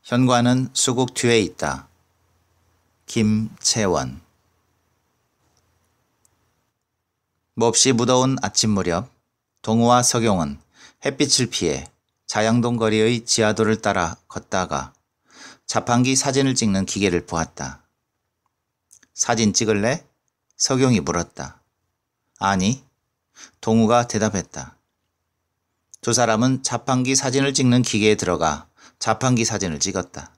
현관은 수국 뒤에 있다. 김채원. 몹시 무더운 아침 무렵 동우와 석용은 햇빛을 피해 자양동 거리의 지하도를 따라 걷다가 자판기 사진을 찍는 기계를 보았다. 사진 찍을래? 석용이 물었다. 아니, 동우가 대답했다. 두 사람은 자판기 사진을 찍는 기계에 들어가 자판기 사진을 찍었다.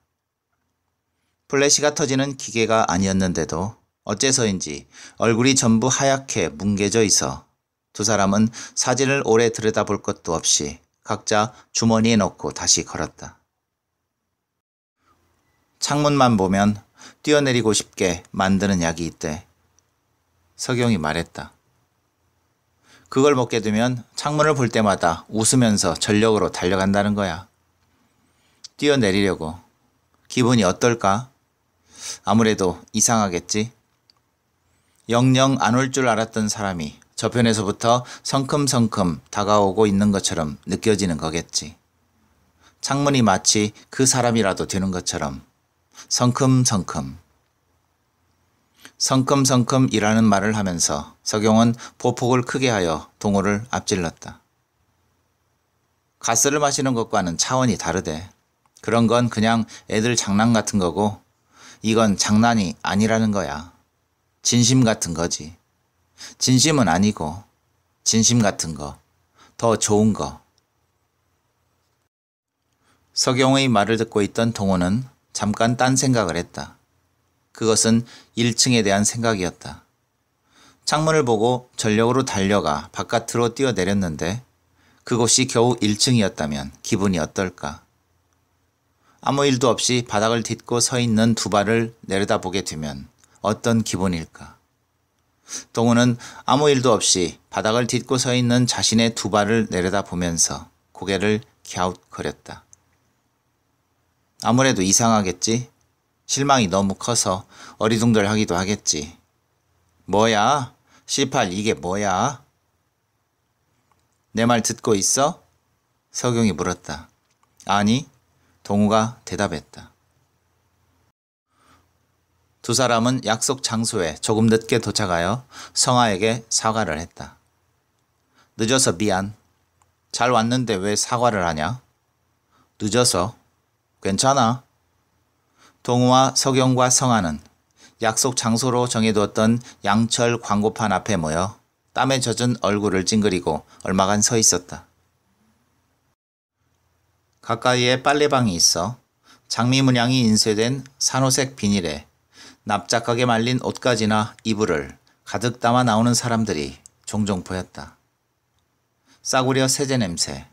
플래시가 터지는 기계가 아니었는데도 어째서인지 얼굴이 전부 하얗게 뭉개져 있어 두 사람은 사진을 오래 들여다볼 것도 없이 각자 주머니에 넣고 다시 걸었다. 창문만 보면 뛰어내리고 싶게 만드는 약이 있대. 석용이 말했다. 그걸 먹게 되면 창문을 볼 때마다 웃으면서 전력으로 달려간다는 거야. 뛰어내리려고. 기분이 어떨까? 아무래도 이상하겠지? 영영 안 올 줄 알았던 사람이 저편에서부터 성큼성큼 다가오고 있는 것처럼 느껴지는 거겠지. 창문이 마치 그 사람이라도 되는 것처럼 성큼성큼. 성큼성큼이라는 말을 하면서 석용은 보폭을 크게 하여 동호를 앞질렀다. 가스를 마시는 것과는 차원이 다르대. 그런 건 그냥 애들 장난 같은 거고 이건 장난이 아니라는 거야. 진심 같은 거지. 진심은 아니고 진심 같은 거, 더 좋은 거. 석용의 말을 듣고 있던 동호는 잠깐 딴 생각을 했다. 그것은 1층에 대한 생각이었다. 창문을 보고 전력으로 달려가 바깥으로 뛰어내렸는데 그곳이 겨우 1층이었다면 기분이 어떨까? 아무 일도 없이 바닥을 딛고 서 있는 두 발을 내려다보게 되면 어떤 기분일까? 동우는 아무 일도 없이 바닥을 딛고 서 있는 자신의 두 발을 내려다보면서 고개를 갸웃거렸다. 아무래도 이상하겠지? 실망이 너무 커서 어리둥절하기도 하겠지. 뭐야? 18 이게 뭐야? 내 말 듣고 있어? 석용이 물었다. 아니, 동우가 대답했다. 두 사람은 약속 장소에 조금 늦게 도착하여 성아에게 사과를 했다. 늦어서 미안. 잘 왔는데 왜 사과를 하냐? 늦어서. 괜찮아. 동우와 석용과 성아는 약속 장소로 정해두었던 양철 광고판 앞에 모여 땀에 젖은 얼굴을 찡그리고 얼마간 서 있었다. 가까이에 빨래방이 있어 장미 문양이 인쇄된 산호색 비닐에 납작하게 말린 옷가지나 이불을 가득 담아 나오는 사람들이 종종 보였다. 싸구려 세제 냄새,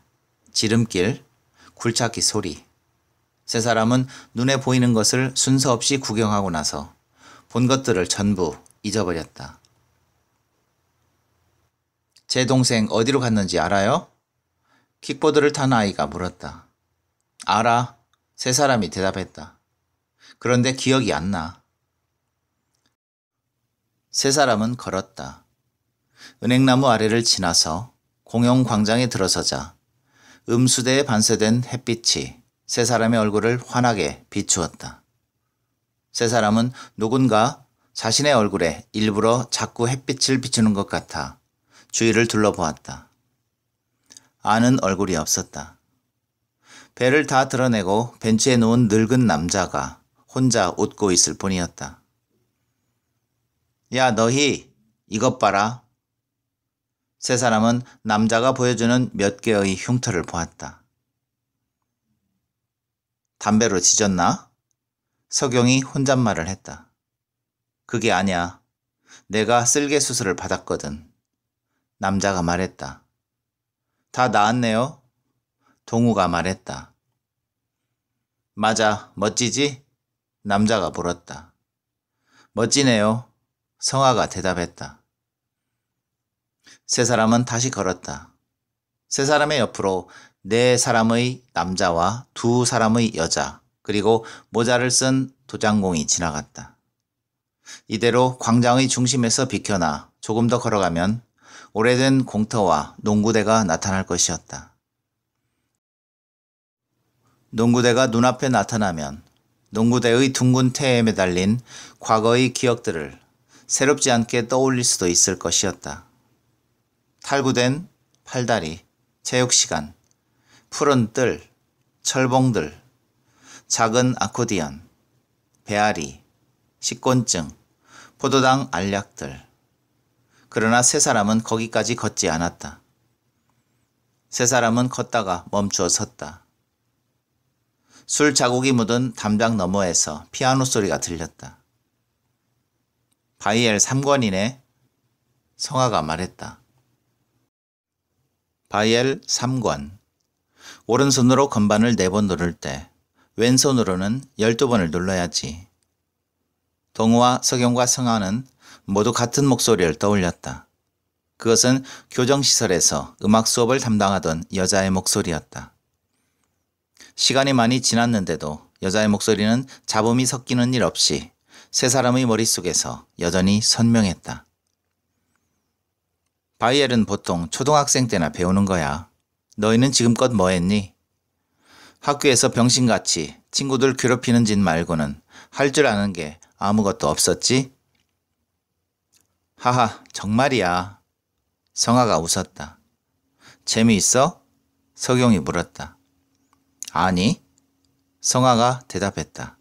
지름길, 굴착기 소리. 세 사람은 눈에 보이는 것을 순서 없이 구경하고 나서 본 것들을 전부 잊어버렸다. 제 동생 어디로 갔는지 알아요? 킥보드를 탄 아이가 물었다. 알아. 세 사람이 대답했다. 그런데 기억이 안 나. 세 사람은 걸었다. 은행나무 아래를 지나서 공영광장에 들어서자 음수대에 반사된 햇빛이 세 사람의 얼굴을 환하게 비추었다. 세 사람은 누군가 자신의 얼굴에 일부러 자꾸 햇빛을 비추는 것 같아 주위를 둘러보았다. 아는 얼굴이 없었다. 배를 다 드러내고 벤치에 누운 늙은 남자가 혼자 웃고 있을 뿐이었다. 야, 너희 이것 봐라. 세 사람은 남자가 보여주는 몇 개의 흉터를 보았다. 담배로 지졌나? 석용이 혼잣말을 했다. 그게 아니야. 내가 쓸개 수술을 받았거든. 남자가 말했다. 다 나았네요. 동우가 말했다. 맞아, 멋지지? 남자가 물었다. 멋지네요. 성아가 대답했다. 세 사람은 다시 걸었다. 세 사람의 옆으로 네 사람의 남자와 두 사람의 여자, 그리고 모자를 쓴 도장공이 지나갔다. 이대로 광장의 중심에서 비켜나 조금 더 걸어가면 오래된 공터와 농구대가 나타날 것이었다. 농구대가 눈앞에 나타나면 농구대의 둥근 태에 매달린 과거의 기억들을 새롭지 않게 떠올릴 수도 있을 것이었다. 탈구된 팔다리, 체육시간, 푸른 뜰, 철봉들, 작은 아코디언, 배앓이, 식곤증, 포도당 알약들. 그러나 세 사람은 거기까지 걷지 않았다. 세 사람은 걷다가 멈추어 섰다. 술 자국이 묻은 담장 너머에서 피아노 소리가 들렸다. 바이엘 3권이네. 성아가 말했다. 바이엘 3권. 오른손으로 건반을 4번 누를 때 왼손으로는 12번을 눌러야지. 동우와 석영과 성아는 모두 같은 목소리를 떠올렸다. 그것은 교정시설에서 음악 수업을 담당하던 여자의 목소리였다. 시간이 많이 지났는데도 여자의 목소리는 잡음이 섞이는 일 없이 세 사람의 머릿속에서 여전히 선명했다. 바이엘은 보통 초등학생 때나 배우는 거야. 너희는 지금껏 뭐 했니? 학교에서 병신같이 친구들 괴롭히는 짓 말고는 할 줄 아는 게 아무것도 없었지? 하하, 정말이야. 성아가 웃었다. 재미있어? 석용이 물었다. 아니, 성아가 대답했다.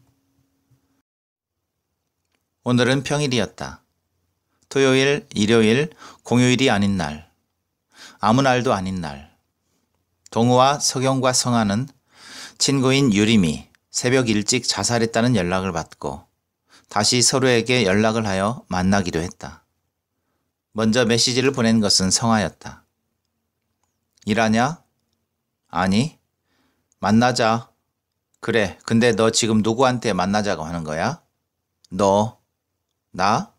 오늘은 평일이었다. 토요일, 일요일, 공휴일이 아닌 날. 아무 날도 아닌 날. 동우와 석영과 성아는 친구인 유림이 새벽 일찍 자살했다는 연락을 받고 다시 서로에게 연락을 하여 만나기로 했다. 먼저 메시지를 보낸 것은 성아였다. 일하냐? 아니. 만나자. 그래, 근데 너 지금 누구한테 만나자고 하는 거야? 너. 나?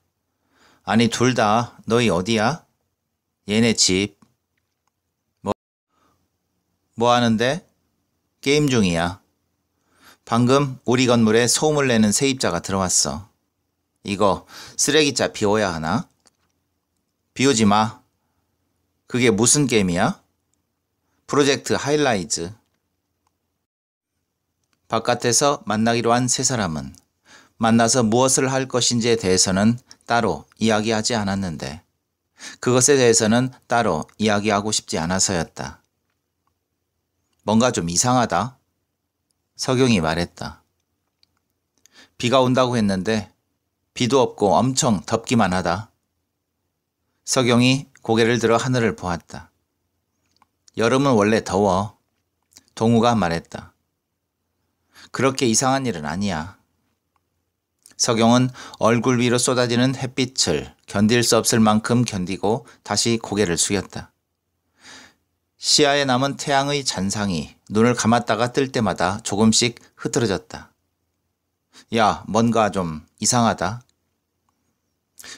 아니, 둘 다. 너희 어디야? 얘네 집. 뭐 하는데? 게임 중이야. 방금 우리 건물에 소음을 내는 세입자가 들어왔어. 이거 쓰레기차 비워야 하나? 비우지 마. 그게 무슨 게임이야? 프로젝트 하이라이즈. 바깥에서 만나기로 한 세 사람은 만나서 무엇을 할 것인지에 대해서는 따로 이야기하지 않았는데 그것에 대해서는 따로 이야기하고 싶지 않아서였다. 뭔가 좀 이상하다. 석용이 말했다. 비가 온다고 했는데 비도 없고 엄청 덥기만 하다. 석용이 고개를 들어 하늘을 보았다. 여름은 원래 더워. 동우가 말했다. 그렇게 이상한 일은 아니야. 석용은 얼굴 위로 쏟아지는 햇빛을 견딜 수 없을 만큼 견디고 다시 고개를 숙였다. 시야에 남은 태양의 잔상이 눈을 감았다가 뜰 때마다 조금씩 흐트러졌다. 야, 뭔가 좀 이상하다.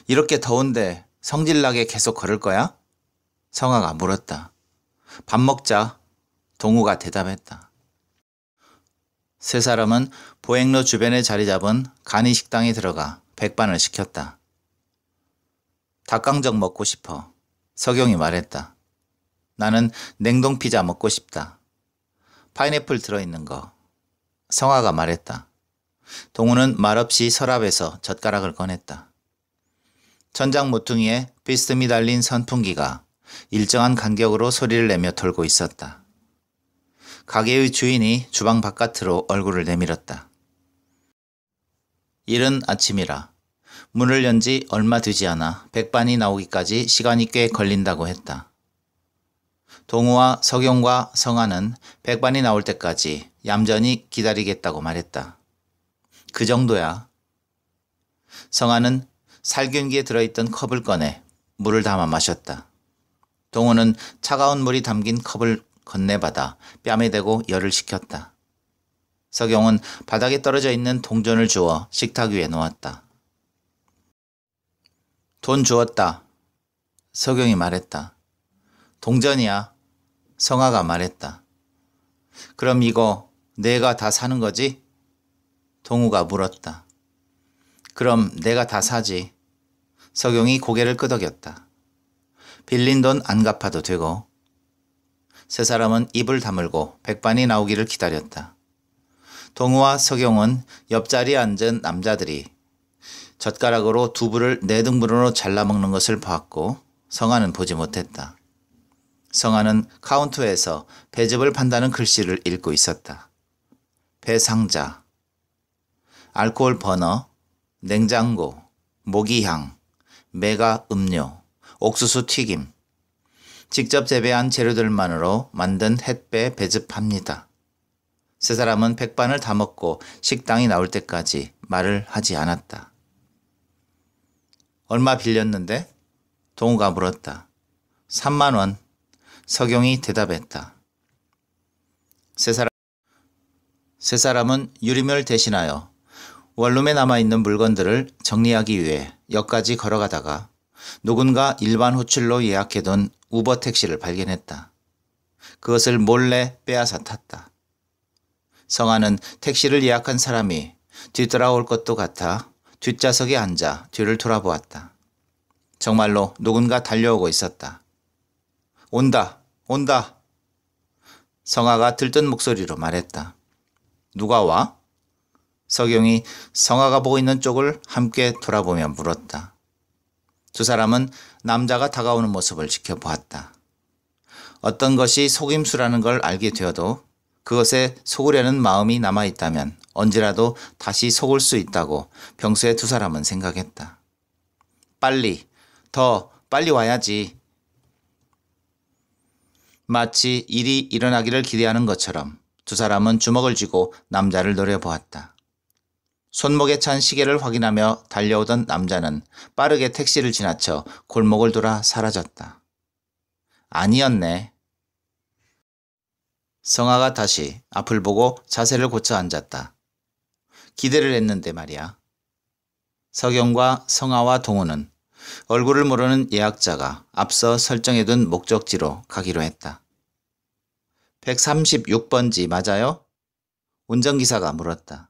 이렇게 더운데 성질나게 계속 걸을 거야? 성아가 물었다. 밥 먹자. 동우가 대답했다. 세 사람은 보행로 주변에 자리 잡은 간이식당에 들어가 백반을 시켰다. 닭강정 먹고 싶어. 석용이 말했다. 나는 냉동 피자 먹고 싶다. 파인애플 들어있는 거. 성아가 말했다. 동우는 말없이 서랍에서 젓가락을 꺼냈다. 천장 모퉁이에 비스듬히 달린 선풍기가 일정한 간격으로 소리를 내며 돌고 있었다. 가게의 주인이 주방 바깥으로 얼굴을 내밀었다. 이른 아침이라 문을 연 지 얼마 되지 않아 백반이 나오기까지 시간이 꽤 걸린다고 했다. 동우와 석용과 성아는 백반이 나올 때까지 얌전히 기다리겠다고 말했다. 그 정도야. 성아는 살균기에 들어있던 컵을 꺼내 물을 담아 마셨다. 동우는 차가운 물이 담긴 컵을 건네받아 뺨에 대고 열을 식혔다. 석용은 바닥에 떨어져 있는 동전을 주워 식탁 위에 놓았다. 돈 주었다. 석용이 말했다. 동전이야. 성아가 말했다. 그럼 이거 내가 다 사는 거지? 동우가 물었다. 그럼 내가 다 사지. 석용이 고개를 끄덕였다. 빌린 돈 안 갚아도 되고. 세 사람은 입을 다물고 백반이 나오기를 기다렸다. 동우와 서경은 옆자리에 앉은 남자들이 젓가락으로 두부를 네 등분으로 잘라먹는 것을 보았고 성아는 보지 못했다. 성아는 카운터에서 배즙을 판다는 글씨를 읽고 있었다. 배상자, 알코올 버너, 냉장고, 모기향, 메가 음료, 옥수수 튀김, 직접 재배한 재료들만으로 만든 햇배 배즙합니다. 세 사람은 백반을 다 먹고 식당이 나올 때까지 말을 하지 않았다. 얼마 빌렸는데? 동우가 물었다. 3만 원. 서경이 대답했다. 세 사람은 유리멸 대신하여 원룸에 남아있는 물건들을 정리하기 위해 역까지 걸어가다가 누군가 일반 호출로 예약해둔 우버 택시를 발견했다. 그것을 몰래 빼앗아 탔다. 성아는 택시를 예약한 사람이 뒤돌아올 것도 같아 뒷좌석에 앉아 뒤를 돌아보았다. 정말로 누군가 달려오고 있었다. 온다, 온다. 성아가 들뜬 목소리로 말했다. 누가 와? 서경이 성아가 보고 있는 쪽을 함께 돌아보며 물었다. 두 사람은 남자가 다가오는 모습을 지켜보았다. 어떤 것이 속임수라는 걸 알게 되어도 그것에 속으려는 마음이 남아있다면 언제라도 다시 속을 수 있다고 평소에 두 사람은 생각했다. 더 빨리 와야지. 마치 일이 일어나기를 기대하는 것처럼 두 사람은 주먹을 쥐고 남자를 노려보았다. 손목에 찬 시계를 확인하며 달려오던 남자는 빠르게 택시를 지나쳐 골목을 돌아 사라졌다. 아니었네. 성아가 다시 앞을 보고 자세를 고쳐 앉았다. 기대를 했는데 말이야. 서경과 성아와 동우는 얼굴을 모르는 예약자가 앞서 설정해둔 목적지로 가기로 했다. 136번지 맞아요? 운전기사가 물었다.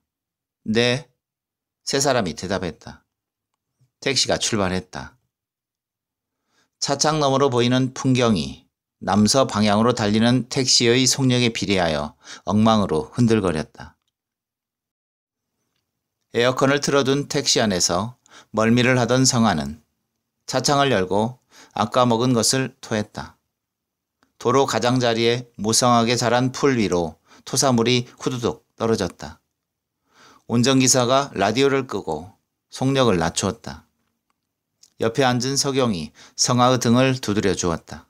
네. 세 사람이 대답했다. 택시가 출발했다. 차창 너머로 보이는 풍경이 남서 방향으로 달리는 택시의 속력에 비례하여 엉망으로 흔들거렸다. 에어컨을 틀어둔 택시 안에서 멀미를 하던 성아는 차창을 열고 아까 먹은 것을 토했다. 도로 가장자리에 무성하게 자란 풀 위로 토사물이 후두둑 떨어졌다. 운전기사가 라디오를 끄고 속력을 낮추었다. 옆에 앉은 서경이 성아의 등을 두드려 주었다.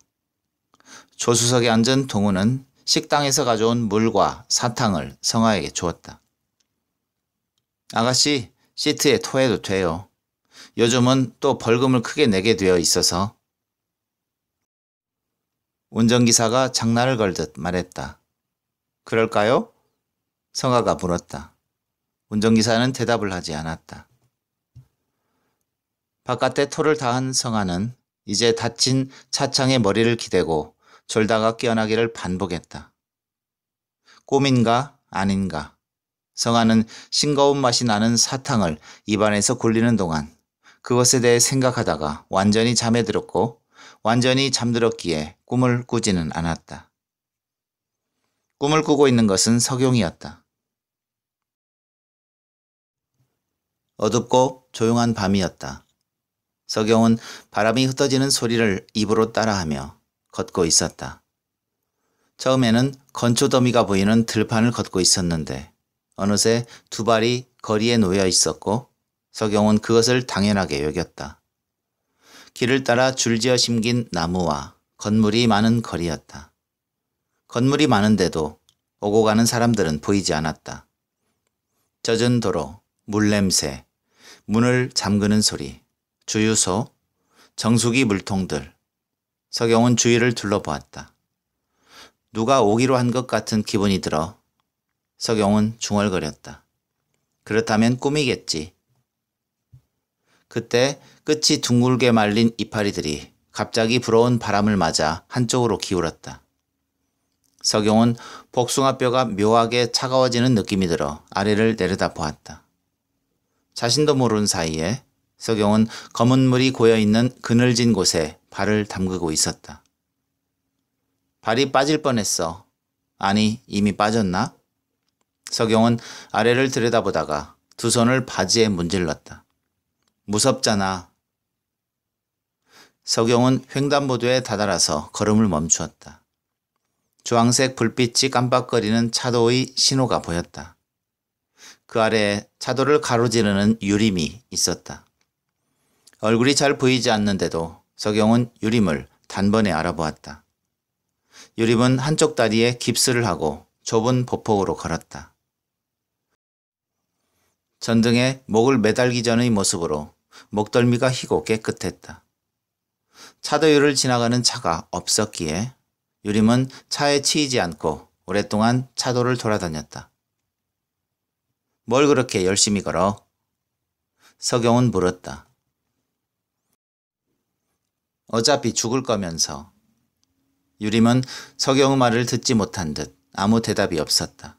조수석에 앉은 동우는 식당에서 가져온 물과 사탕을 성아에게 주었다. 아가씨, 시트에 토해도 돼요. 요즘은 또 벌금을 크게 내게 되어 있어서. 운전기사가 장난을 걸듯 말했다. 그럴까요? 성아가 물었다. 운전기사는 대답을 하지 않았다. 바깥에 토를 다한 성아는 이제 다친 차창에 머리를 기대고 졸다가 깨어나기를 반복했다. 꿈인가 아닌가. 성아는 싱거운 맛이 나는 사탕을 입안에서 굴리는 동안 그것에 대해 생각하다가 완전히 잠에 들었고 완전히 잠들었기에 꿈을 꾸지는 않았다. 꿈을 꾸고 있는 것은 서경이었다. 어둡고 조용한 밤이었다. 서경은 바람이 흩어지는 소리를 입으로 따라하며 걷고 있었다. 처음에는 건초더미가 보이는 들판을 걷고 있었는데 어느새 두 발이 거리에 놓여 있었고 서경은 그것을 당연하게 여겼다. 길을 따라 줄지어 심긴 나무와 건물이 많은 거리였다. 건물이 많은데도 오고 가는 사람들은 보이지 않았다. 젖은 도로, 물냄새, 문을 잠그는 소리, 주유소, 정수기 물통들. 서경은 주위를 둘러보았다. 누가 오기로 한 것 같은 기분이 들어 서경은 중얼거렸다. 그렇다면 꿈이겠지. 그때 끝이 둥글게 말린 이파리들이 갑자기 불어온 바람을 맞아 한쪽으로 기울었다. 서경은 복숭아뼈가 묘하게 차가워지는 느낌이 들어 아래를 내려다 보았다. 자신도 모르는 사이에 서경은 검은 물이 고여있는 그늘진 곳에 발을 담그고 있었다. 발이 빠질 뻔했어. 아니, 이미 빠졌나? 석용은 아래를 들여다보다가 두 손을 바지에 문질렀다. 무섭잖아. 석용은 횡단보도에 다다라서 걸음을 멈추었다. 주황색 불빛이 깜빡거리는 차도의 신호가 보였다. 그 아래에 차도를 가로지르는 유림이 있었다. 얼굴이 잘 보이지 않는데도 석용은 유림을 단번에 알아보았다. 유림은 한쪽 다리에 깁스를 하고 좁은 보폭으로 걸었다. 전등에 목을 매달기 전의 모습으로 목덜미가 희고 깨끗했다. 차도 위를 지나가는 차가 없었기에 유림은 차에 치이지 않고 오랫동안 차도를 돌아다녔다. 뭘 그렇게 열심히 걸어? 석용은 물었다. 어차피 죽을 거면서. 유림은 석용의 말을 듣지 못한 듯 아무 대답이 없었다.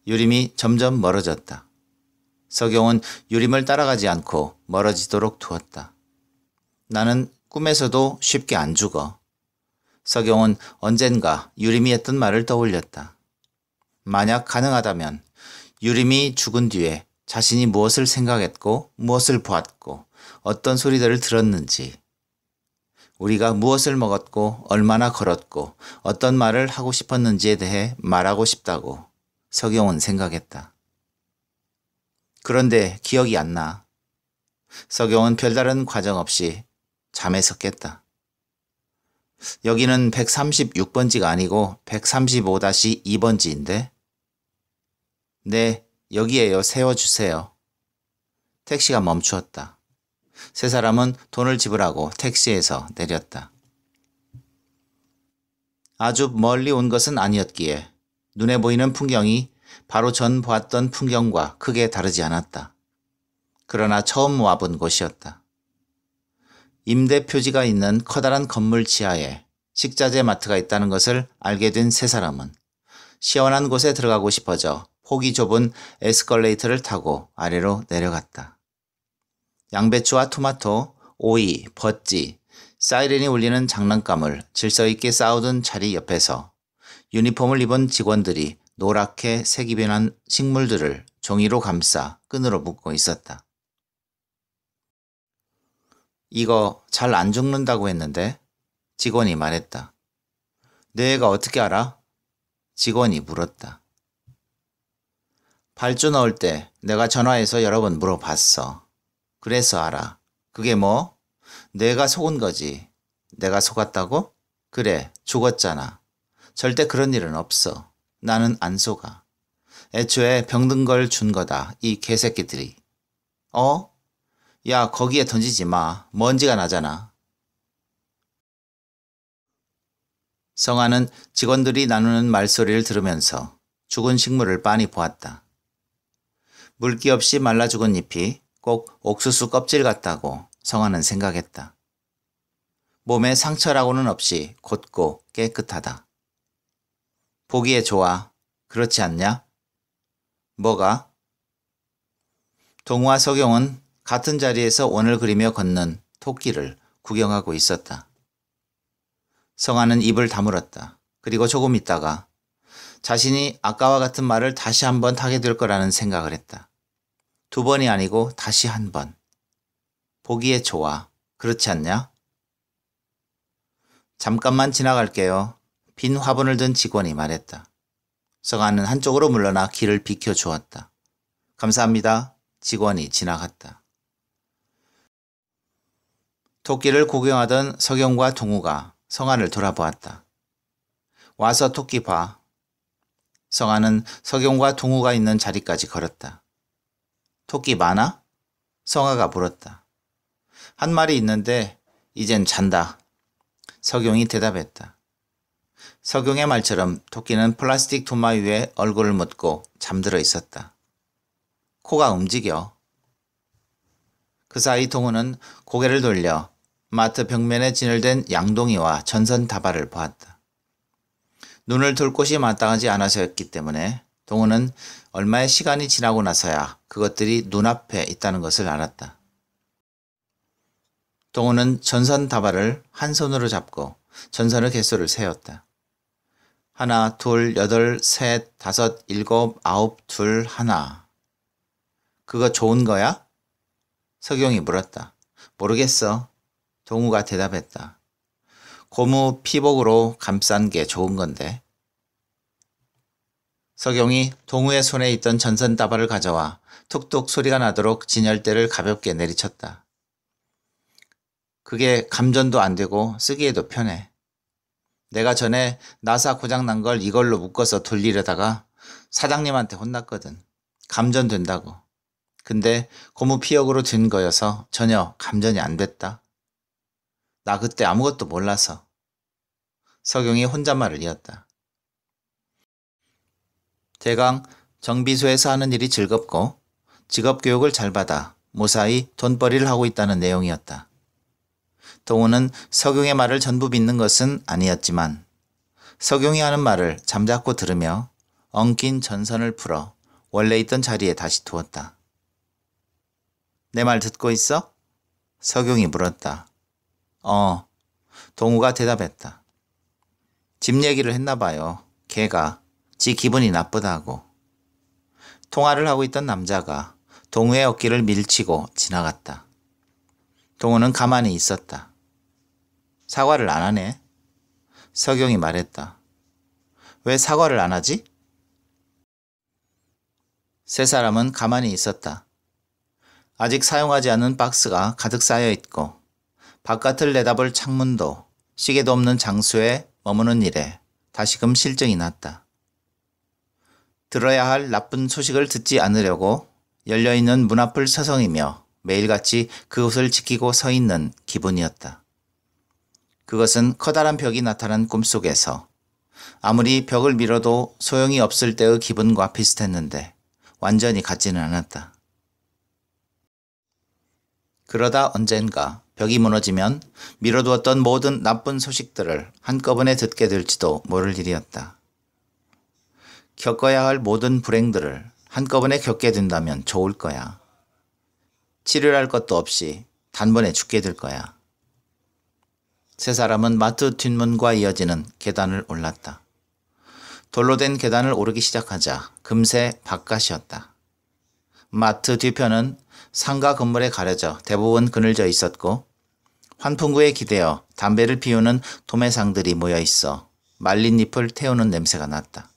유림이 점점 멀어졌다. 석용은 유림을 따라가지 않고 멀어지도록 두었다. 나는 꿈에서도 쉽게 안 죽어. 석용은 언젠가 유림이 했던 말을 떠올렸다. 만약 가능하다면 유림이 죽은 뒤에 자신이 무엇을 생각했고 무엇을 보았고 어떤 소리들을 들었는지, 우리가 무엇을 먹었고 얼마나 걸었고 어떤 말을 하고 싶었는지에 대해 말하고 싶다고 석용은 생각했다. 그런데 기억이 안 나. 석용은 별다른 과정 없이 잠에서 깼다. 여기는 136번지가 아니고 135-2번지인데? 네, 여기에요. 세워주세요. 택시가 멈추었다. 세 사람은 돈을 지불하고 택시에서 내렸다. 아주 멀리 온 것은 아니었기에 눈에 보이는 풍경이 바로 전 보았던 풍경과 크게 다르지 않았다. 그러나 처음 와본 곳이었다. 임대 표지가 있는 커다란 건물 지하에 식자재 마트가 있다는 것을 알게 된 세 사람은 시원한 곳에 들어가고 싶어져 폭이 좁은 에스컬레이터를 타고 아래로 내려갔다. 양배추와 토마토, 오이, 버찌, 사이렌이 울리는 장난감을 질서 있게 쌓아둔 자리 옆에서 유니폼을 입은 직원들이 노랗게 색이 변한 식물들을 종이로 감싸 끈으로 묶고 있었다. 이거 잘 안 죽는다고 했는데? 직원이 말했다. 내 애가 어떻게 알아? 직원이 물었다. 발주 넣을 때 내가 전화해서 여러 번 물어봤어. 그래서 알아. 그게 뭐? 내가 속은 거지. 내가 속았다고? 그래, 죽었잖아. 절대 그런 일은 없어. 나는 안 속아. 애초에 병든 걸 준 거다, 이 개새끼들이. 어? 야, 거기에 던지지 마. 먼지가 나잖아. 성아는 직원들이 나누는 말소리를 들으면서 죽은 식물을 빤히 보았다. 물기 없이 말라 죽은 잎이 꼭 옥수수 껍질 같다고 성아는 생각했다. 몸에 상처라고는 없이 곧고 깨끗하다. 보기에 좋아. 그렇지 않냐? 뭐가? 동우와 석용은 같은 자리에서 원을 그리며 걷는 토끼를 구경하고 있었다. 성아는 입을 다물었다. 그리고 조금 있다가 자신이 아까와 같은 말을 다시 한번 하게 될 거라는 생각을 했다. 두 번이 아니고 다시 한 번. 보기에 좋아. 그렇지 않냐? 잠깐만 지나갈게요. 빈 화분을 든 직원이 말했다. 성아는 한쪽으로 물러나 길을 비켜주었다. 감사합니다. 직원이 지나갔다. 토끼를 구경하던 석용과 동우가 성아를 돌아보았다. 와서 토끼 봐. 성아는 석용과 동우가 있는 자리까지 걸었다. 토끼 많아? 성아가 물었다. 한 마리 있는데 이젠 잔다. 석용이 대답했다. 석용의 말처럼 토끼는 플라스틱 도마 위에 얼굴을 묻고 잠들어 있었다. 코가 움직여. 그 사이 동우는 고개를 돌려 마트 벽면에 진열된 양동이와 전선 다발을 보았다. 눈을 둘 곳이 마땅하지 않아서였기 때문에 동우는 얼마의 시간이 지나고 나서야 그것들이 눈앞에 있다는 것을 알았다. 동우는 전선 다발을 한 손으로 잡고 전선의 개수를 세었다. 하나, 둘, 여덟, 셋, 다섯, 일곱, 아홉, 둘, 하나. 그거 좋은 거야? 석용이 물었다. 모르겠어. 동우가 대답했다. 고무 피복으로 감싼 게 좋은 건데. 석용이 동우의 손에 있던 전선 따발을 가져와 툭툭 소리가 나도록 진열대를 가볍게 내리쳤다. 그게 감전도 안 되고 쓰기에도 편해. 내가 전에 나사 고장 난 걸 이걸로 묶어서 돌리려다가 사장님한테 혼났거든. 감전된다고. 근데 고무 피혁으로 된 거여서 전혀 감전이 안 됐다. 나 그때 아무것도 몰라서. 석용이 혼잣말을 이었다. 대강 정비소에서 하는 일이 즐겁고 직업교육을 잘 받아 무사히 돈벌이를 하고 있다는 내용이었다. 동우는 석용의 말을 전부 믿는 것은 아니었지만 석용이 하는 말을 잠자코 들으며 엉킨 전선을 풀어 원래 있던 자리에 다시 두었다. 내 말 듣고 있어? 석용이 물었다. 동우가 대답했다. 집 얘기를 했나 봐요. 걔가 지 기분이 나쁘다고. 통화를 하고 있던 남자가 동우의 어깨를 밀치고 지나갔다. 동우는 가만히 있었다. 사과를 안 하네. 석용이 말했다. 왜 사과를 안 하지? 세 사람은 가만히 있었다. 아직 사용하지 않은 박스가 가득 쌓여 있고 바깥을 내다볼 창문도 시계도 없는 장소에 머무는 일에 다시금 실증이 났다. 들어야 할 나쁜 소식을 듣지 않으려고 열려있는 문 앞을 서성이며 매일같이 그곳을 지키고 서 있는 기분이었다. 그것은 커다란 벽이 나타난 꿈속에서 아무리 벽을 밀어도 소용이 없을 때의 기분과 비슷했는데 완전히 같지는 않았다. 그러다 언젠가 벽이 무너지면 밀어두었던 모든 나쁜 소식들을 한꺼번에 듣게 될지도 모를 일이었다. 겪어야 할 모든 불행들을 한꺼번에 겪게 된다면 좋을 거야. 치료할 것도 없이 단번에 죽게 될 거야. 세 사람은 마트 뒷문과 이어지는 계단을 올랐다. 돌로 된 계단을 오르기 시작하자 금세 바깥이었다. 마트 뒤편은 상가 건물에 가려져 대부분 그늘져 있었고 환풍구에 기대어 담배를 피우는 도매상들이 모여 있어 말린 잎을 태우는 냄새가 났다.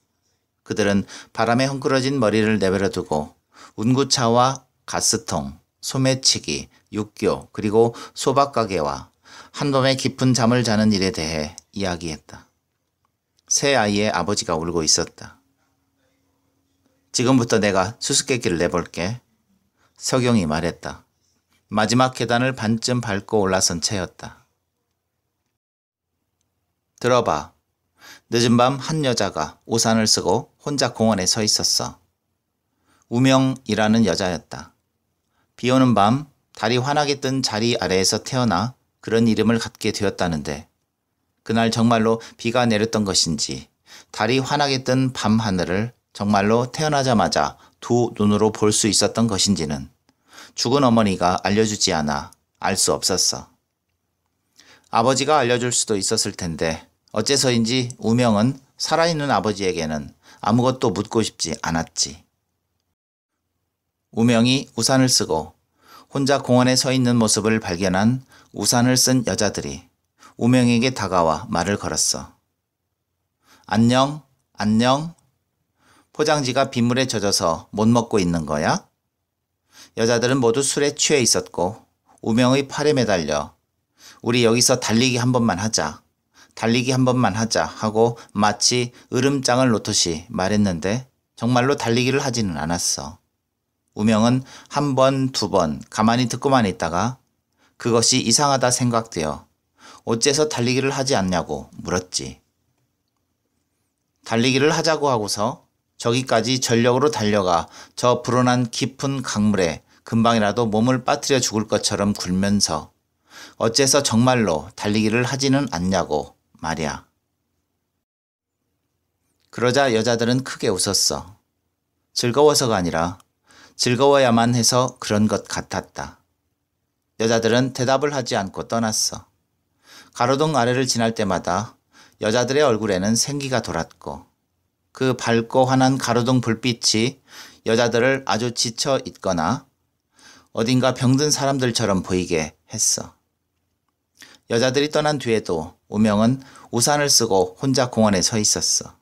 그들은 바람에 헝클어진 머리를 내버려 두고 운구차와 가스통, 소매치기, 육교 그리고 소박가게와 한밤에 깊은 잠을 자는 일에 대해 이야기했다. 새 아이의 아버지가 울고 있었다. 지금부터 내가 수수께끼를 내볼게. 석용이 말했다. 마지막 계단을 반쯤 밟고 올라선 채였다. 들어봐. 늦은 밤 한 여자가 우산을 쓰고 혼자 공원에 서 있었어. 우명이라는 여자였다. 비 오는 밤 달이 환하게 뜬 자리 아래에서 태어나 그런 이름을 갖게 되었다는데 그날 정말로 비가 내렸던 것인지 달이 환하게 뜬 밤 하늘을 정말로 태어나자마자 두 눈으로 볼 수 있었던 것인지는 죽은 어머니가 알려주지 않아 알 수 없었어. 아버지가 알려줄 수도 있었을 텐데 어째서인지 우명은 살아있는 아버지에게는 아무것도 묻고 싶지 않았지. 우명이 우산을 쓰고 혼자 공원에 서 있는 모습을 발견한 우산을 쓴 여자들이 우명에게 다가와 말을 걸었어. 안녕, 안녕. 포장지가 빗물에 젖어서 못 먹고 있는 거야? 여자들은 모두 술에 취해 있었고 우명의 팔에 매달려 우리 여기서 달리기 한 번만 하자. 달리기 한 번만 하자 하고 마치 으름장을 놓듯이 말했는데 정말로 달리기를 하지는 않았어. 우명은 한 번, 두 번 가만히 듣고만 있다가 그것이 이상하다 생각되어 어째서 달리기를 하지 않냐고 물었지. 달리기를 하자고 하고서 저기까지 전력으로 달려가 저 불어난 깊은 강물에 금방이라도 몸을 빠뜨려 죽을 것처럼 굴면서 어째서 정말로 달리기를 하지는 않냐고 말이야. 그러자 여자들은 크게 웃었어. 즐거워서가 아니라 즐거워야만 해서 그런 것 같았다. 여자들은 대답을 하지 않고 떠났어. 가로등 아래를 지날 때마다 여자들의 얼굴에는 생기가 돌았고 그 밝고 환한 가로등 불빛이 여자들을 아주 지쳐 있거나 어딘가 병든 사람들처럼 보이게 했어. 여자들이 떠난 뒤에도 우명은 우산을 쓰고 혼자 공원에 서 있었어.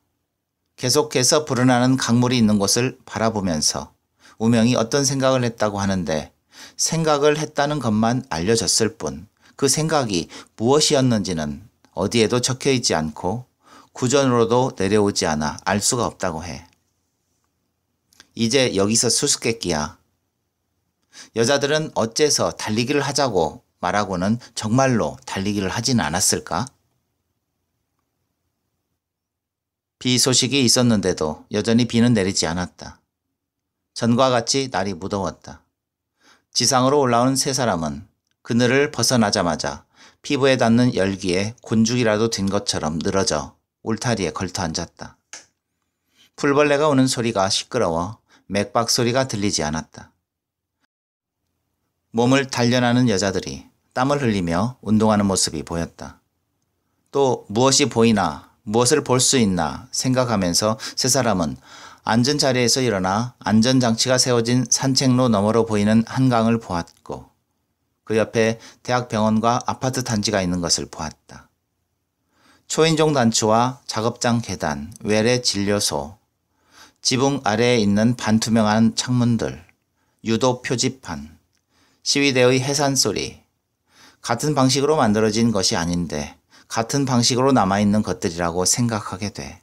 계속해서 불어나는 강물이 있는 곳을 바라보면서 우명이 어떤 생각을 했다고 하는데 생각을 했다는 것만 알려졌을 뿐 그 생각이 무엇이었는지는 어디에도 적혀 있지 않고 구전으로도 내려오지 않아 알 수가 없다고 해. 이제 여기서 수수께끼야. 여자들은 어째서 달리기를 하자고 말하고는 정말로 달리기를 하진 않았을까? 비 소식이 있었는데도 여전히 비는 내리지 않았다. 전과 같이 날이 무더웠다. 지상으로 올라온 세 사람은 그늘을 벗어나자마자 피부에 닿는 열기에 곤죽이라도 된 것처럼 늘어져 울타리에 걸터 앉았다. 풀벌레가 우는 소리가 시끄러워 맥박 소리가 들리지 않았다. 몸을 단련하는 여자들이 땀을 흘리며 운동하는 모습이 보였다. 또 무엇이 보이나 무엇을 볼 수 있나 생각하면서 세 사람은 앉은 자리에서 일어나 안전장치가 세워진 산책로 너머로 보이는 한강을 보았고 그 옆에 대학병원과 아파트 단지가 있는 것을 보았다. 초인종 단추와 작업장 계단, 외래 진료소, 지붕 아래에 있는 반투명한 창문들, 유도 표지판, 시위대의 해산소리, 같은 방식으로 만들어진 것이 아닌데 같은 방식으로 남아있는 것들이라고 생각하게 돼.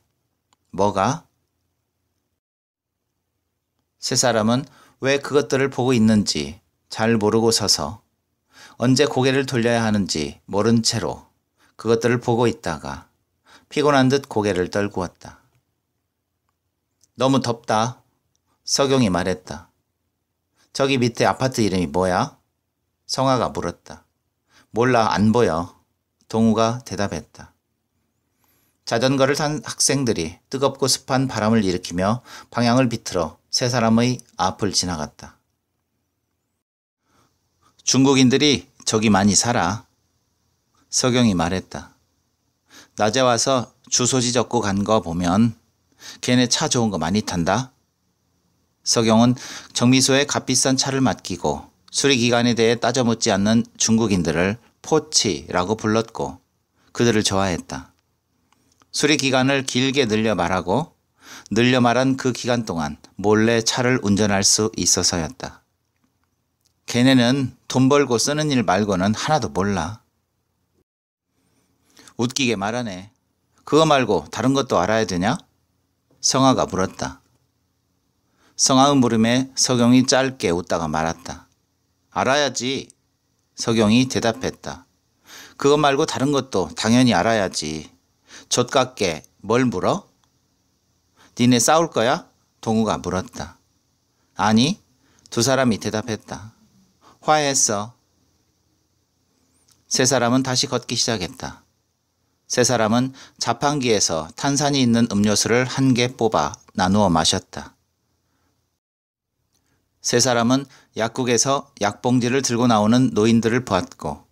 뭐가? 세 사람은 왜 그것들을 보고 있는지 잘 모르고 서서 언제 고개를 돌려야 하는지 모른 채로 그것들을 보고 있다가 피곤한 듯 고개를 떨구었다. 너무 덥다. 석용이 말했다. 저기 밑에 아파트 이름이 뭐야? 성아가 물었다. 몰라, 안 보여. 동우가 대답했다. 자전거를 탄 학생들이 뜨겁고 습한 바람을 일으키며 방향을 비틀어 세 사람의 앞을 지나갔다. 중국인들이 저기 많이 살아. 석영이 말했다. 낮에 와서 주소지 적고 간 거 보면 걔네 차 좋은 거 많이 탄다. 석영은 정미소에 값비싼 차를 맡기고 수리기간에 대해 따져 묻지 않는 중국인들을 포치라고 불렀고 그들을 좋아했다. 수리기간을 길게 늘려 말하고 늘려 말한 그 기간 동안 몰래 차를 운전할 수 있어서였다. 걔네는 돈 벌고 쓰는 일 말고는 하나도 몰라. 웃기게 말하네. 그거 말고 다른 것도 알아야 되냐? 성아가 물었다. 성아의 물음에 석용이 짧게 웃다가 말았다. 알아야지. 석용이 대답했다. 그거 말고 다른 것도 당연히 알아야지. 좆같게 뭘 물어? 니네 싸울 거야? 동우가 물었다. 아니, 두 사람이 대답했다. 화해했어. 세 사람은 다시 걷기 시작했다. 세 사람은 자판기에서 탄산이 있는 음료수를 한 개 뽑아 나누어 마셨다. 세 사람은 약국에서 약봉지를 들고 나오는 노인들을 보았고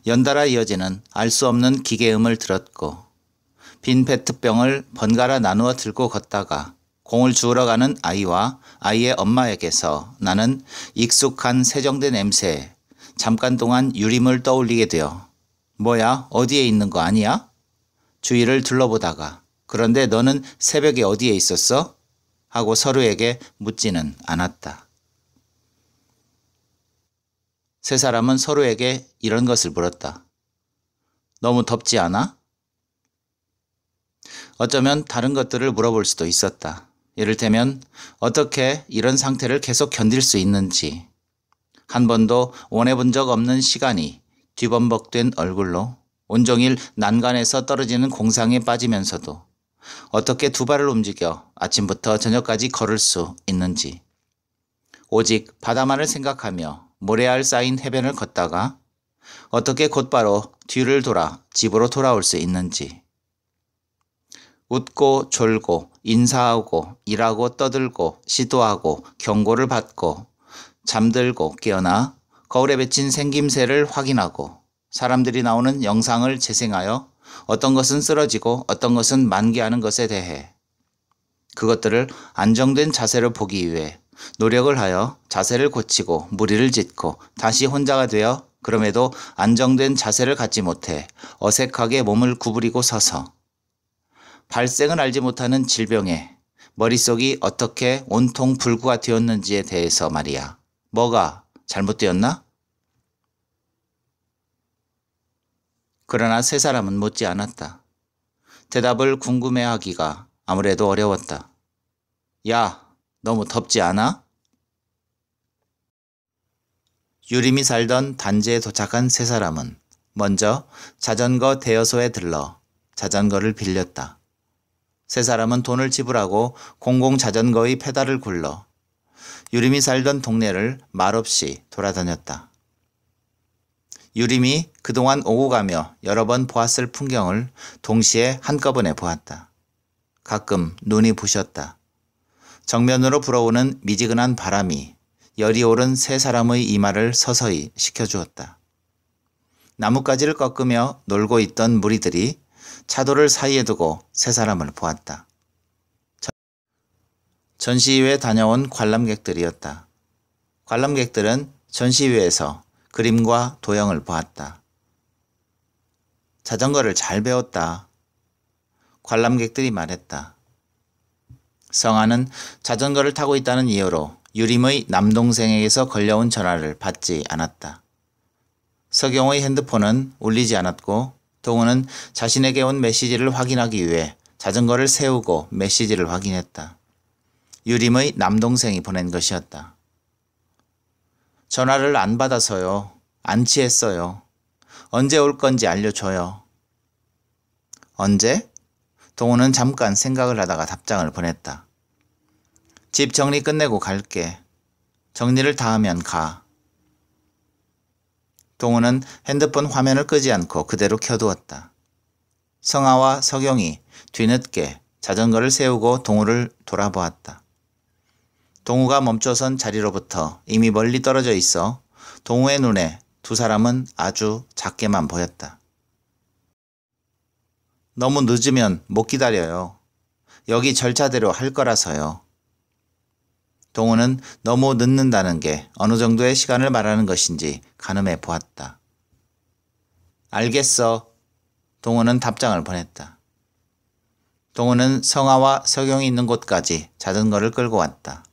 연달아 이어지는 알 수 없는 기계음을 들었고 빈 페트병을 번갈아 나누어 들고 걷다가 공을 주우러 가는 아이와 아이의 엄마에게서 나는 익숙한 세정된 냄새에 잠깐 동안 유림을 떠올리게 되어 뭐야, 어디에 있는 거 아니야? 주위를 둘러보다가 그런데 너는 새벽에 어디에 있었어? 하고 서로에게 묻지는 않았다. 세 사람은 서로에게 이런 것을 물었다. 너무 덥지 않아? 어쩌면 다른 것들을 물어볼 수도 있었다. 이를테면 어떻게 이런 상태를 계속 견딜 수 있는지, 한 번도 원해본 적 없는 시간이 뒤범벅된 얼굴로 온종일 난간에서 떨어지는 공상에 빠지면서도 어떻게 두 발을 움직여 아침부터 저녁까지 걸을 수 있는지, 오직 바다만을 생각하며 모래알 쌓인 해변을 걷다가 어떻게 곧바로 뒤를 돌아 집으로 돌아올 수 있는지, 웃고 졸고 인사하고 일하고 떠들고 시도하고 경고를 받고 잠들고 깨어나 거울에 비친 생김새를 확인하고 사람들이 나오는 영상을 재생하여 어떤 것은 쓰러지고 어떤 것은 만개하는 것에 대해 그것들을 안정된 자세로 보기 위해 노력을 하여 자세를 고치고 무리를 짓고 다시 혼자가 되어 그럼에도 안정된 자세를 갖지 못해 어색하게 몸을 구부리고 서서 발생을 알지 못하는 질병에 머릿속이 어떻게 온통 불구가 되었는지에 대해서 말이야. 뭐가 잘못되었나? 그러나 세 사람은 묻지 않았다. 대답을 궁금해하기가 아무래도 어려웠다. 야, 너무 덥지 않아? 유림이 살던 단지에 도착한 세 사람은 먼저 자전거 대여소에 들러 자전거를 빌렸다. 세 사람은 돈을 지불하고 공공자전거의 페달을 굴러 유림이 살던 동네를 말없이 돌아다녔다. 유림이 그동안 오고 가며 여러 번 보았을 풍경을 동시에 한꺼번에 보았다. 가끔 눈이 부셨다. 정면으로 불어오는 미지근한 바람이 열이 오른 세 사람의 이마를 서서히 식혀주었다. 나뭇가지를 꺾으며 놀고 있던 무리들이 차도를 사이에 두고 세 사람을 보았다. 전시회에 다녀온 관람객들이었다. 관람객들은 전시회에서 그림과 도형을 보았다. 자전거를 잘 배웠다. 관람객들이 말했다. 성아는 자전거를 타고 있다는 이유로 유림의 남동생에게서 걸려온 전화를 받지 않았다. 서경의 핸드폰은 울리지 않았고 동우는 자신에게 온 메시지를 확인하기 위해 자전거를 세우고 메시지를 확인했다. 유림의 남동생이 보낸 것이었다. 전화를 안 받아서요. 안 취했어요. 언제 올 건지 알려줘요. 언제? 동우는 잠깐 생각을 하다가 답장을 보냈다. 집 정리 끝내고 갈게. 정리를 다 하면 가. 동우는 핸드폰 화면을 끄지 않고 그대로 켜두었다. 성아와 서경이 뒤늦게 자전거를 세우고 동우를 돌아보았다. 동우가 멈춰선 자리로부터 이미 멀리 떨어져 있어 동우의 눈에 두 사람은 아주 작게만 보였다. 너무 늦으면 못 기다려요. 여기 절차대로 할 거라서요. 동우는 너무 늦는다는 게 어느 정도의 시간을 말하는 것인지 가늠해 보았다. 알겠어. 동우는 답장을 보냈다. 동우는 성아와 서경이 있는 곳까지 자전거를 끌고 왔다.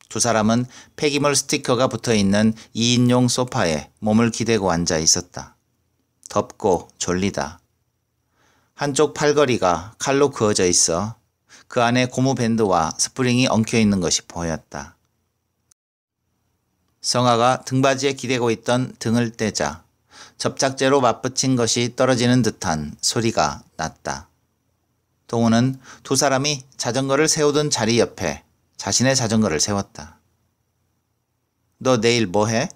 두 사람은 폐기물 스티커가 붙어있는 2인용 소파에 몸을 기대고 앉아 있었다. 덥고 졸리다. 한쪽 팔걸이가 칼로 그어져 있어 그 안에 고무 밴드와 스프링이 엉켜 있는 것이 보였다. 성아가 등받이에 기대고 있던 등을 떼자 접착제로 맞붙인 것이 떨어지는 듯한 소리가 났다. 동우는 두 사람이 자전거를 세우던 자리 옆에 자신의 자전거를 세웠다. 너 내일 뭐 해?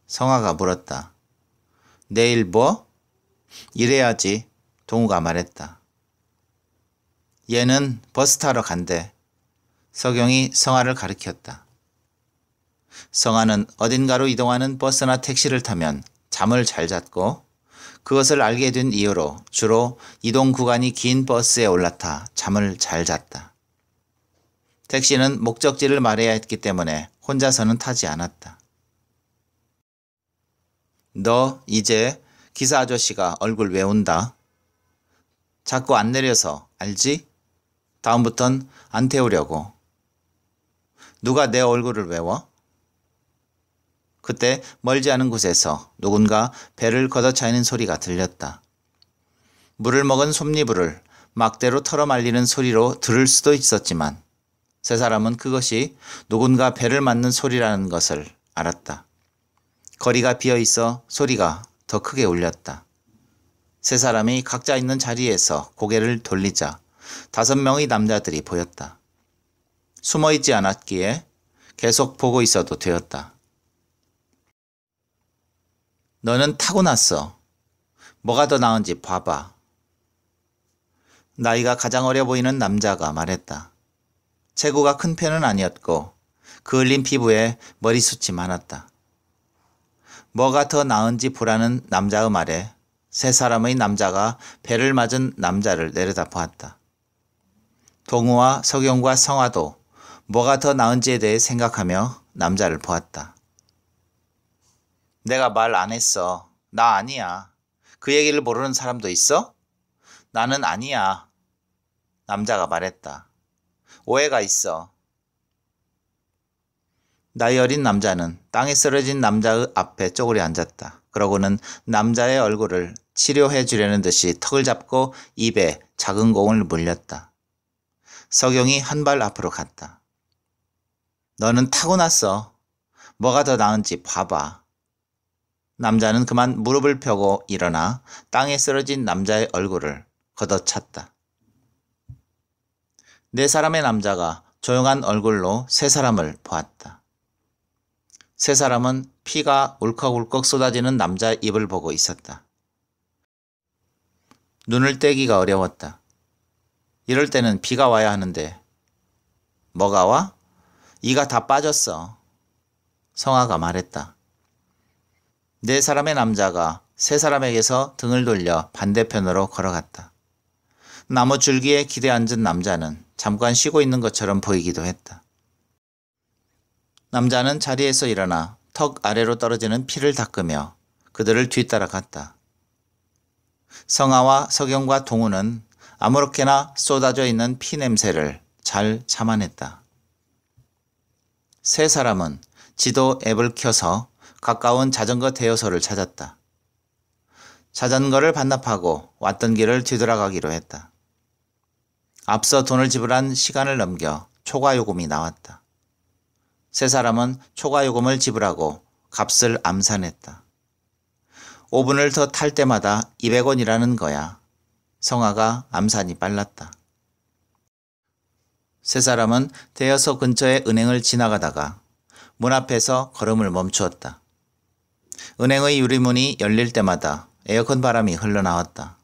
성아가 물었다. 내일 뭐? 일해야지. 동우가 말했다. 얘는 버스 타러 간대. 서경이 성아를 가리켰다. 성아는 어딘가로 이동하는 버스나 택시를 타면 잠을 잘 잤고 그것을 알게 된 이유로 주로 이동 구간이 긴 버스에 올라타 잠을 잘 잤다. 택시는 목적지를 말해야 했기 때문에 혼자서는 타지 않았다. 너 이제 기사 아저씨가 얼굴 외운다. 자꾸 안 내려서 알지? 다음부턴 안 태우려고. 누가 내 얼굴을 외워? 그때 멀지 않은 곳에서 누군가 배를 걷어차이는 소리가 들렸다. 물을 먹은 솜니부를 막대로 털어 말리는 소리로 들을 수도 있었지만 세 사람은 그것이 누군가 배를 맞는 소리라는 것을 알았다. 거리가 비어 있어 소리가 더 크게 울렸다. 세 사람이 각자 있는 자리에서 고개를 돌리자 5명의 남자들이 보였다. 숨어있지 않았기에 계속 보고 있어도 되었다. 너는 타고났어. 뭐가 더 나은지 봐봐. 나이가 가장 어려 보이는 남자가 말했다. 체구가 큰 편은 아니었고 그을린 피부에 머리숱이 많았다. 뭐가 더 나은지 보라는 남자의 말에 세 사람의 남자가 배를 맞은 남자를 내려다 보았다. 동우와 석용과 성화도 뭐가 더 나은지에 대해 생각하며 남자를 보았다. 내가 말 안 했어. 나 아니야. 그 얘기를 모르는 사람도 있어? 나는 아니야. 남자가 말했다. 오해가 있어. 나이 어린 남자는 땅에 쓰러진 남자의 앞에 쪼그려 앉았다. 그러고는 남자의 얼굴을 치료해 주려는 듯이 턱을 잡고 입에 작은 공을 물렸다. 석용이 한 발 앞으로 갔다. 너는 타고났어. 뭐가 더 나은지 봐봐. 남자는 그만 무릎을 펴고 일어나 땅에 쓰러진 남자의 얼굴을 걷어찼다. 네 사람의 남자가 조용한 얼굴로 세 사람을 보았다. 세 사람은 피가 울컥울컥 쏟아지는 남자의 입을 보고 있었다. 눈을 떼기가 어려웠다. 이럴 때는 비가 와야 하는데. 뭐가 와? 이가 다 빠졌어. 성화가 말했다. 네 사람의 남자가 세 사람에게서 등을 돌려 반대편으로 걸어갔다. 나무 줄기에 기대 앉은 남자는 잠깐 쉬고 있는 것처럼 보이기도 했다. 남자는 자리에서 일어나 턱 아래로 떨어지는 피를 닦으며 그들을 뒤따라 갔다. 성아와 석영과 동우는 아무렇게나 쏟아져 있는 피 냄새를 잘 참아냈다. 세 사람은 지도 앱을 켜서 가까운 자전거 대여소를 찾았다. 자전거를 반납하고 왔던 길을 뒤돌아가기로 했다. 앞서 돈을 지불한 시간을 넘겨 초과 요금이 나왔다. 세 사람은 초과 요금을 지불하고 값을 암산했다. 5분을 더 탈 때마다 200원이라는 거야. 성화가 암산이 빨랐다. 세 사람은 대여소 근처의 은행을 지나가다가 문 앞에서 걸음을 멈추었다. 은행의 유리문이 열릴 때마다 에어컨 바람이 흘러나왔다.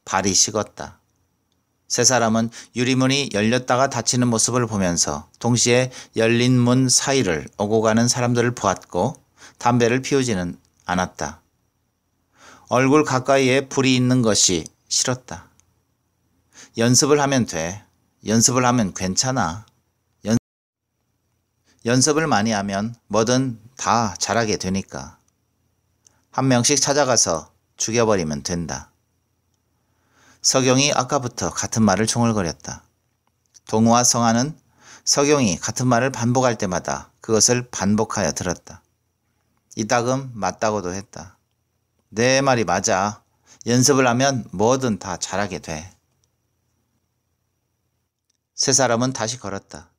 발이 식었다. 세 사람은 유리문이 열렸다가 닫히는 모습을 보면서 동시에 열린 문 사이를 오고 가는 사람들을 보았고 담배를 피우지는 않았다. 얼굴 가까이에 불이 있는 것이 싫었다. 연습을 하면 돼. 연습을 하면 괜찮아. 연습을 많이 하면 뭐든 다 잘하게 되니까. 한 명씩 찾아가서 죽여버리면 된다. 석용이 아까부터 같은 말을 중얼거렸다. 동우와 성아는 석용이 같은 말을 반복할 때마다 그것을 반복하여 들었다. 이따금 맞다고도 했다. 내 말이 맞아. 연습을 하면 뭐든 다 잘하게 돼. 세 사람은 다시 걸었다.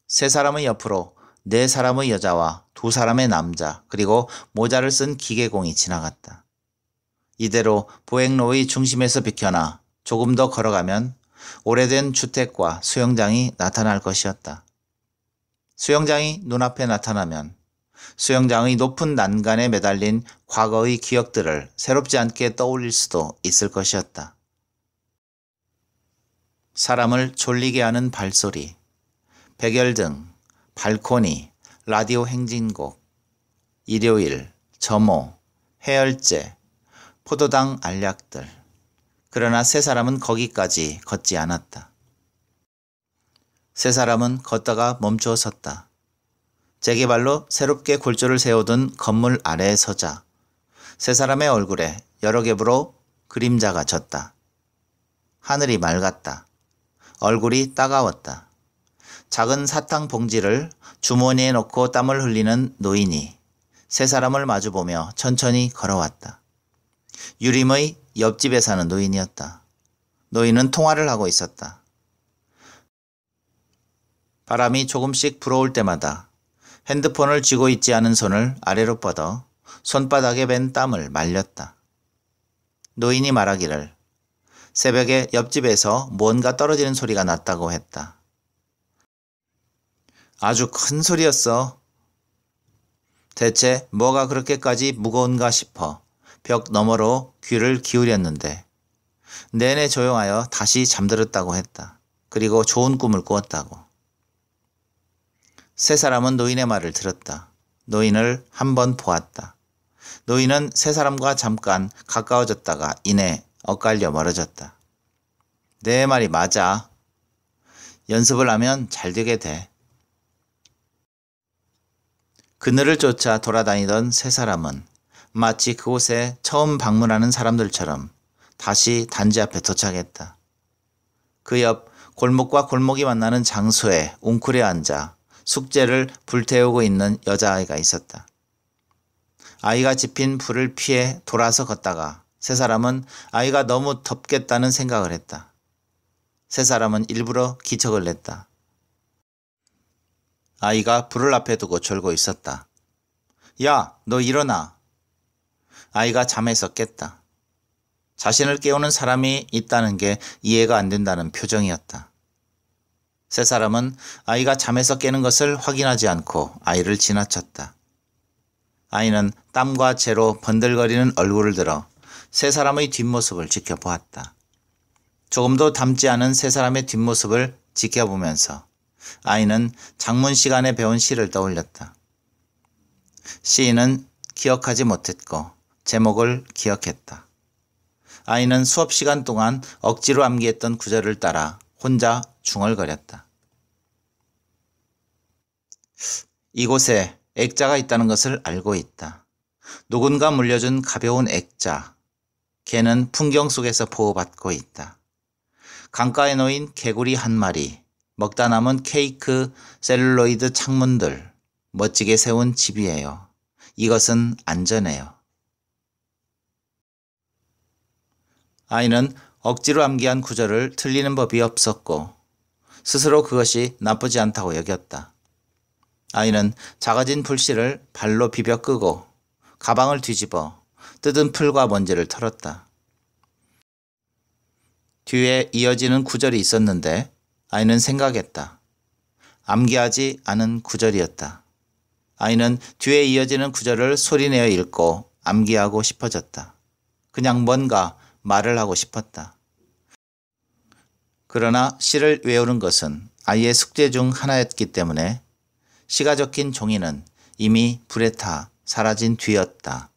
세 사람의 옆으로 네 사람의 여자와 두 사람의 남자 그리고 모자를 쓴 기계공이 지나갔다. 이대로 보행로의 중심에서 비켜나 조금 더 걸어가면 오래된 주택과 수영장이 나타날 것이었다. 수영장이 눈앞에 나타나면 수영장의 높은 난간에 매달린 과거의 기억들을 새롭지 않게 떠올릴 수도 있을 것이었다. 사람을 졸리게 하는 발소리, 백열등, 발코니, 라디오 행진곡, 일요일, 점호, 해열제, 포도당 알약들. 그러나 세 사람은 거기까지 걷지 않았다. 세 사람은 걷다가 멈추어 섰다. 재개발로 새롭게 골조를 세우던 건물 아래에 서자 세 사람의 얼굴에 여러 겹으로 그림자가 졌다. 하늘이 맑았다. 얼굴이 따가웠다. 작은 사탕 봉지를 주머니에 넣고 땀을 흘리는 노인이 세 사람을 마주보며 천천히 걸어왔다. 유림의 옆집에 사는 노인이었다. 노인은 통화를 하고 있었다. 바람이 조금씩 불어올 때마다 핸드폰을 쥐고 있지 않은 손을 아래로 뻗어 손바닥에 밴 땀을 말렸다. 노인이 말하기를 새벽에 옆집에서 뭔가 떨어지는 소리가 났다고 했다. 아주 큰 소리였어. 대체 뭐가 그렇게까지 무거운가 싶어 벽 너머로 귀를 기울였는데 내내 조용하여 다시 잠들었다고 했다. 그리고 좋은 꿈을 꾸었다고. 세 사람은 노인의 말을 들었다. 노인을 한 번 보았다. 노인은 세 사람과 잠깐 가까워졌다가 이내 엇갈려 멀어졌다. 내 말이 맞아. 연습을 하면 잘 되게 돼. 그늘을 쫓아 돌아다니던 세 사람은 마치 그곳에 처음 방문하는 사람들처럼 다시 단지 앞에 도착했다. 그 옆 골목과 골목이 만나는 장소에 웅크려 앉아 숙제를 불태우고 있는 여자아이가 있었다. 아이가 지핀 불을 피해 돌아서 걷다가 세 사람은 아이가 너무 덥겠다는 생각을 했다. 세 사람은 일부러 기척을 냈다. 아이가 불을 앞에 두고 졸고 있었다. 야, 너 일어나. 아이가 잠에서 깼다. 자신을 깨우는 사람이 있다는 게 이해가 안 된다는 표정이었다. 세 사람은 아이가 잠에서 깨는 것을 확인하지 않고 아이를 지나쳤다. 아이는 땀과 재로 번들거리는 얼굴을 들어 세 사람의 뒷모습을 지켜보았다. 조금도 닮지 않은 세 사람의 뒷모습을 지켜보면서 아이는 작문 시간에 배운 시를 떠올렸다. 시인은 기억하지 못했고 제목을 기억했다. 아이는 수업 시간 동안 억지로 암기했던 구절을 따라 혼자 중얼거렸다. 이곳에 액자가 있다는 것을 알고 있다. 누군가 물려준 가벼운 액자. 개는 풍경 속에서 보호받고 있다. 강가에 놓인 개구리 한 마리, 먹다 남은 케이크, 셀룰로이드 창문들, 멋지게 세운 집이에요. 이것은 안전해요. 아이는 억지로 암기한 구절을 틀리는 법이 없었고 스스로 그것이 나쁘지 않다고 여겼다. 아이는 작아진 불씨를 발로 비벼 끄고 가방을 뒤집어 뜯은 풀과 먼지를 털었다. 뒤에 이어지는 구절이 있었는데 아이는 생각했다. 암기하지 않은 구절이었다. 아이는 뒤에 이어지는 구절을 소리내어 읽고 암기하고 싶어졌다. 그냥 뭔가 말을 하고 싶었다. 그러나 시를 외우는 것은 아이의 숙제 중 하나였기 때문에 시가 적힌 종이는 이미 불에 타 사라진 뒤였다.